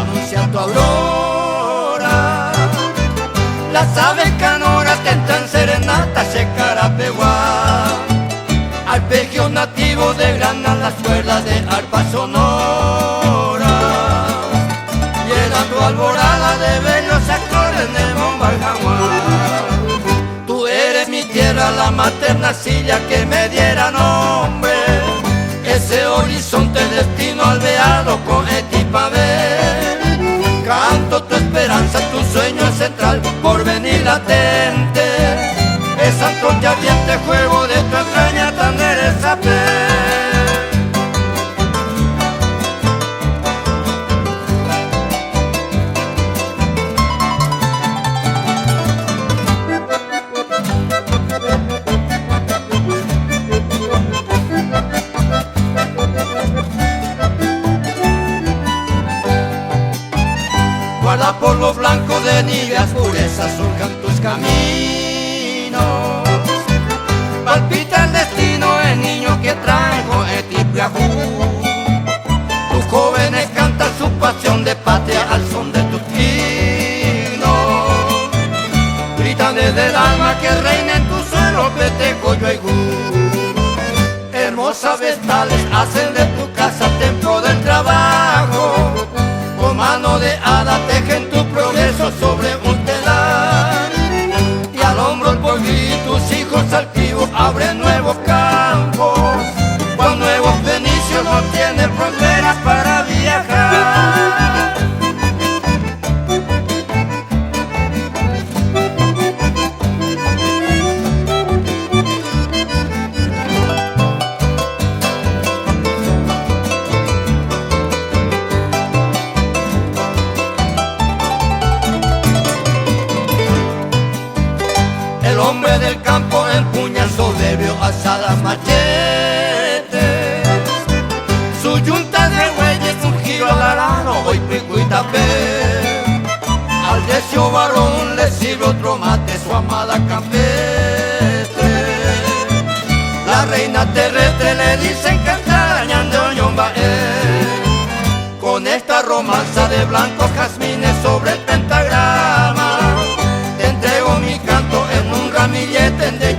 anuncia tu aurora. Las aves canoras cantan serenatas se carapeguá. Arpegios nativos desgranan las cuerdas de arpa sonora. Llega tu alborada de bellos acordes en el Mombaljaguá. Tú eres mi tierra, la materna silla que me diera nombre. Ese horizonte destino alveado con Etipavé. Canto tu esperanza, tu sueño es central, por venir latente. Esa antorcha ardiente, juego de tu entraña, tan eres apé. Guarda polvo blanco de niveas, pureza surjan tus caminos. Palpita el destino, el niño que trajo Etipiajú. Tus jóvenes cantan su pasión de patria al son de tus trinos. Gritan desde el alma que reina en tu suelo, Peteco, Yoigú. Hermosas vestales hacen de tu casa templo del trabajo. Con mano de hada tejen tu progreso sobre un telar. Y al hombro el polvillo, tus hijos altivos abren nuevos campos. Cuando nuevos fenicios no tienen fronteras para viajar. El hombre del campo empuña soberbio asadas machetes. Su yunta de bueyes un giro al arado, hoy pico y tapé. Al recio varón le sirve otro mate, su amada campestre. La reina terrestre le dicen cantar de Oñombaé. Con esta romanza de blancos jazmines sobre el pentagrama, te entrego mi canto en un ramillete de